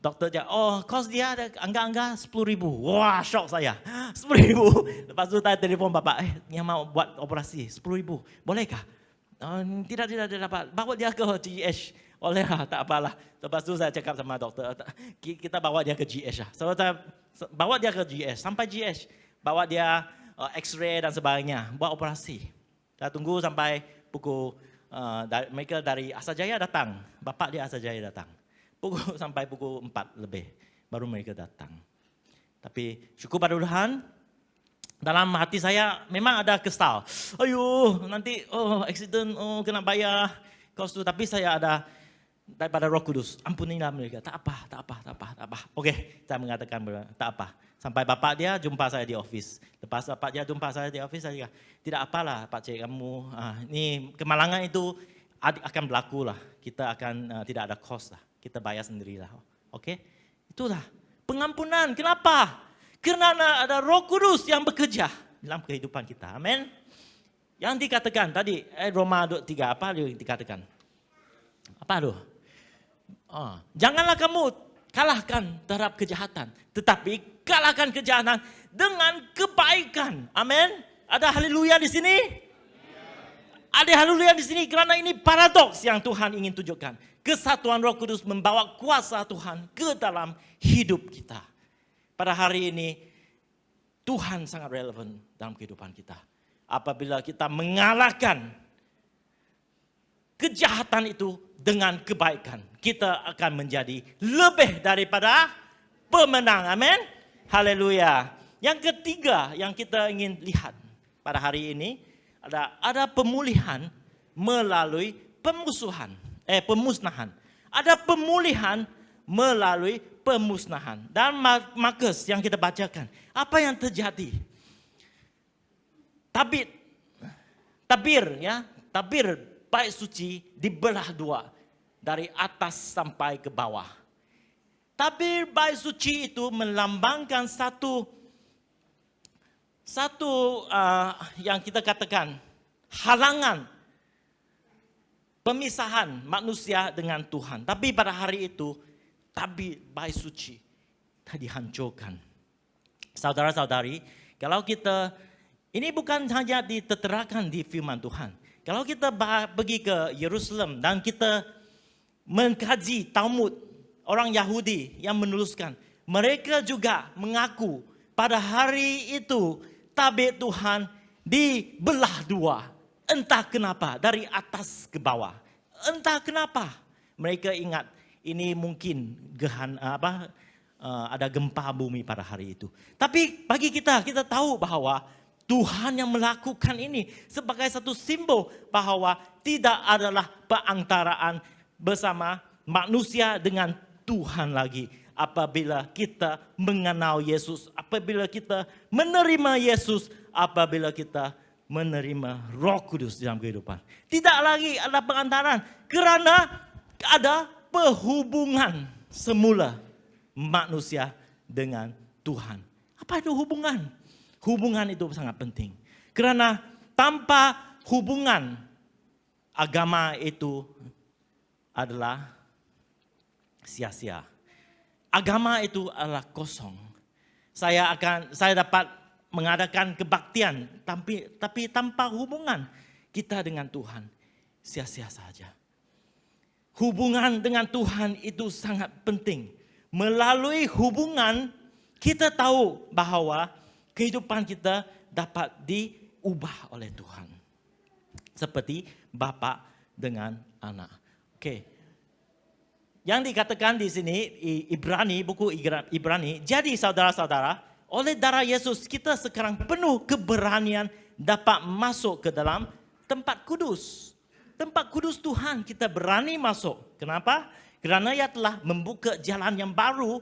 S1: Dokter dia, kos dia ada angka-angka 10.000. Wah, shock saya. 10.000. Lepas itu saya telefon bapak, yang mau buat operasi 10.000. Bolehkah? Tidak dapat. Bawa dia ke GH. Boleh lah, tak apalah. Lepas tu saya cakap sama dokter, kita bawa dia ke GH lah. So saya bawa dia ke GH, sampai GH. Bawa dia X-ray dan sebagainya, buat operasi. Saya tunggu sampai pukul, mereka dari Asajaya datang. Bapak dia Asajaya datang. Sampai pukul 4 lebih, baru mereka datang. Tapi syukur pada Tuhan, dalam hati saya memang ada kesal. Ayuh, nanti accident, kena bayar kos tu. Tapi saya ada daripada Roh Kudus, ampunilah mereka. Tak apa. Okey, saya mengatakan tak apa. Sampai bapak dia jumpa saya di office. Lepas bapak dia jumpa saya di office, saya kata, tidak apalah Pak Cik, kamu, ini kemalangan itu akan berlaku lah. Kita akan tidak ada kos lah. Kita bayar sendirilah. Okey, itulah pengampunan. Kenapa? Kerana ada Roh Kudus yang bekerja dalam kehidupan kita. Amin. Yang dikatakan tadi, Roma 3, apa yang dikatakan? Apa tu? Janganlah kamu kalahkan terhadap kejahatan. Tetapi kalahkan kejahatan dengan kebaikan. Amin. Ada haleluya di sini? Ada haleluya di sini kerana ini paradoks yang Tuhan ingin tunjukkan. Kesatuan Roh Kudus membawa kuasa Tuhan ke dalam hidup kita. Pada hari ini, Tuhan sangat relevan dalam kehidupan kita. Apabila kita mengalahkan kejahatan itu dengan kebaikan, kita akan menjadi lebih daripada pemenang. Amin. Haleluya. Yang ketiga yang kita ingin lihat pada hari ini, ada pemulihan melalui pemusnahan. Ada pemulihan melalui pemusnahan. Dan Markus yang kita bacakan, apa yang terjadi? Tabir bait suci dibelah dua dari atas sampai ke bawah. Tabir bait suci itu melambangkan satu yang kita katakan halangan pemisahan manusia dengan Tuhan. Tapi pada hari itu tabir bait suci dihancurkan. Saudara-saudari, kalau kita, ini bukan hanya diterangkan di firman Tuhan. Kalau kita pergi ke Yerusalem dan kita mengkaji Talmud, orang Yahudi yang menuliskan, mereka juga mengaku pada hari itu tabir Tuhan dibelah dua. Entah kenapa, dari atas ke bawah. Entah kenapa. Mereka ingat ini mungkin ada gempa bumi pada hari itu. Tapi bagi kita tahu bahawa Tuhan yang melakukan ini sebagai satu simbol bahawa tidak adalah perantaraan bersama manusia dengan Tuhan lagi. Apabila kita mengenal Yesus, apabila kita menerima Yesus, apabila kita menerima Roh Kudus dalam kehidupan. Tidak lagi ada perantaraan kerana ada perhubungan semula manusia dengan Tuhan. Apa itu hubungan? Hubungan itu sangat penting. Kerana tanpa hubungan, agama itu adalah sia-sia. Agama itu adalah kosong. Saya dapat mengadakan kebaktian, tapi tanpa hubungan kita dengan Tuhan, sia-sia saja. Hubungan dengan Tuhan itu sangat penting. Melalui hubungan, kita tahu bahawa kehidupan kita dapat diubah oleh Tuhan. Seperti bapa dengan anak. Okey. Yang dikatakan di sini, buku Ibrani, jadi saudara-saudara, oleh darah Yesus kita sekarang penuh keberanian dapat masuk ke dalam tempat kudus. Tempat kudus Tuhan kita berani masuk. Kenapa? Kerana Ia telah membuka jalan yang baru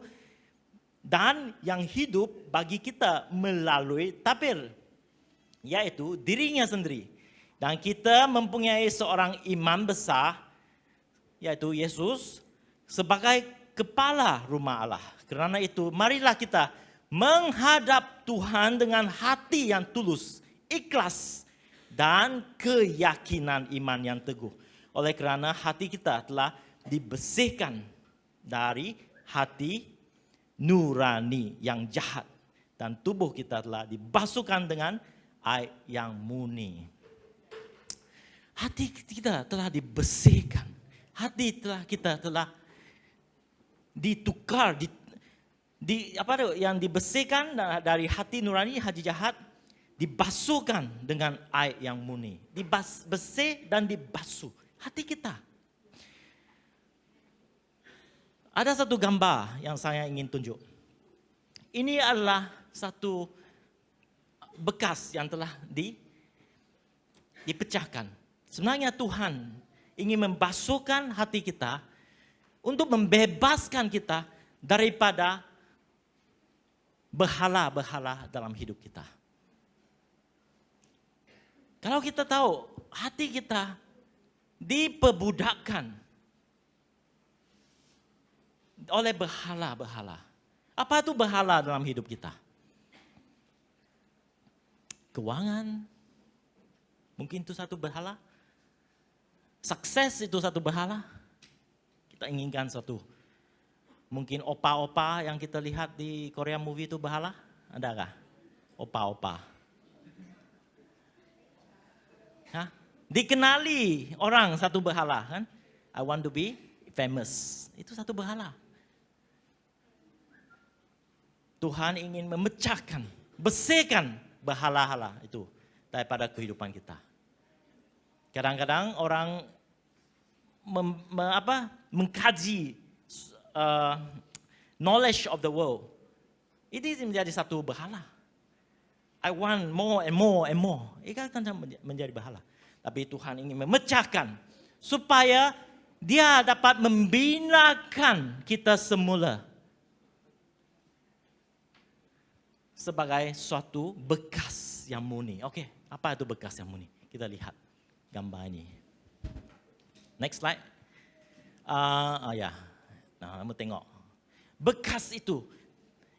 S1: dan yang hidup bagi kita melalui tabir, yaitu dirinya sendiri. Dan kita mempunyai seorang imam besar, yaitu Yesus, sebagai kepala rumah Allah. Kerana itu, marilah kita menghadap Tuhan dengan hati yang tulus, ikhlas, dan keyakinan iman yang teguh. Oleh kerana hati kita telah dibersihkan dari hati nurani yang jahat. Dan tubuh kita telah dibasuhkan dengan air yang murni. Hati kita telah dibersihkan. hati kita telah ditukar, yang dibersihkan dari hati nurani, hati jahat, dibasuhkan dengan air yang murni. Bersih dan dibasuh hati kita. Ada satu gambar yang saya ingin tunjuk. Ini adalah satu bekas yang telah dipecahkan. Sebenarnya Tuhan ingin membasuhkan hati kita untuk membebaskan kita daripada berhala-berhala dalam hidup kita. Kalau kita tahu hati kita diperbudakkan oleh berhala-berhala. Apa itu berhala dalam hidup kita? Keuangan, mungkin itu satu berhala. Sukses itu satu berhala. Kita inginkan satu. Mungkin opa-opa yang kita lihat di Korea movie itu berhala? Adakah? Opa-opa. Hah? Dikenali orang satu berhala kan? I want to be famous. Itu satu berhala. Tuhan ingin memecahkan, bersihkan berhala-hala itu daripada kehidupan kita. Kadang-kadang orang mengkaji knowledge of the world. Ini menjadi satu berhala. I want more and more and more. Itu akan menjadi berhala. Tapi Tuhan ingin memecahkan supaya Dia dapat membinakan kita semula sebagai suatu bekas yang murni. Oke, apa itu bekas yang murni? Kita lihat gambar ini. Next slide. Kamu tengok. Bekas itu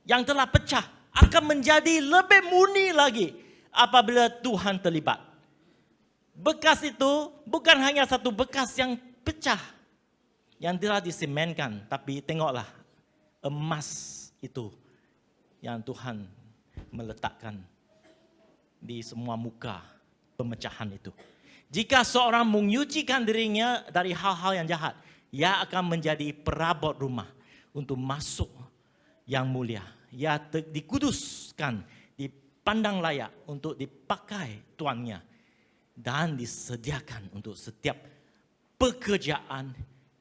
S1: yang telah pecah akan menjadi lebih murni lagi apabila Tuhan terlibat. Bekas itu bukan hanya satu bekas yang pecah, yang telah disemenkan, tapi tengoklah emas itu yang Tuhan meletakkan di semua muka pemecahan itu. Jika seorang menyucikan dirinya dari hal-hal yang jahat, ia akan menjadi perabot rumah untuk masuk yang mulia. Ia dikuduskan, dipandang layak untuk dipakai tuannya dan disediakan untuk setiap pekerjaan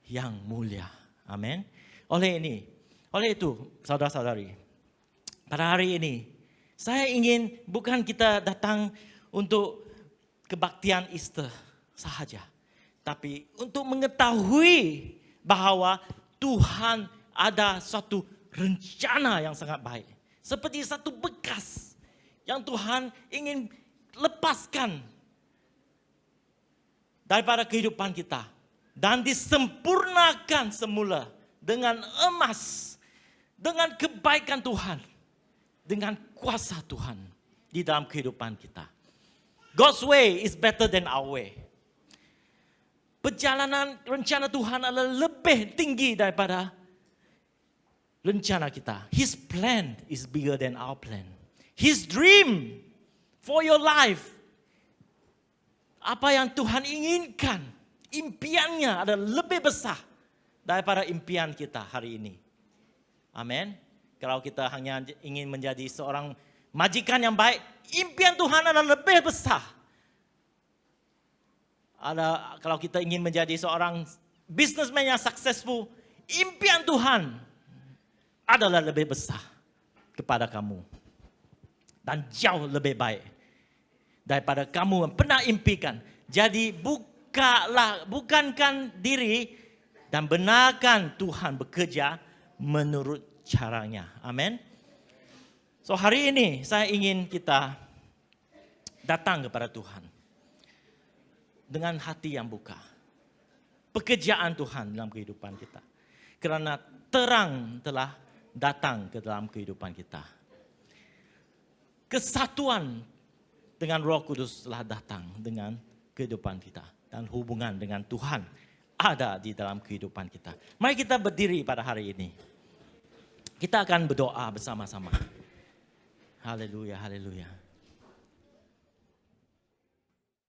S1: yang mulia. Amin. Oleh itu, saudara-saudari, pada hari ini saya ingin bukan kita datang untuk kebaktian Easter sahaja, tapi untuk mengetahui bahwa Tuhan ada suatu rencana yang sangat baik. Seperti satu bekas yang Tuhan ingin lepaskan daripada kehidupan kita. Dan disempurnakan semula dengan emas, dengan kebaikan Tuhan, dengan kuasa Tuhan di dalam kehidupan kita. God's way is better than our way. Perjalanan rencana Tuhan adalah lebih tinggi daripada rencana kita. His plan is bigger than our plan. His dream for your life, apa yang Tuhan inginkan, impiannya adalah lebih besar daripada impian kita hari ini. Amin. Kalau kita hanya ingin menjadi seorang majikan yang baik, impian Tuhan adalah lebih besar. Kalau kita ingin menjadi seorang businessman yang successful, impian Tuhan adalah lebih besar kepada kamu. Dan jauh lebih baik daripada kamu yang pernah impikan. Jadi bukankan diri dan benarkan Tuhan bekerja menurut caranya. Amin. So hari ini saya ingin kita datang kepada Tuhan dengan hati yang buka. Pekerjaan Tuhan dalam kehidupan kita. Kerana terang telah datang ke dalam kehidupan kita. Kesatuan dengan Roh Kudus telah datang dengan kehidupan kita. Dan hubungan dengan Tuhan ada di dalam kehidupan kita. Mari kita berdiri pada hari ini. Kita akan berdoa bersama-sama. Haleluya, haleluya.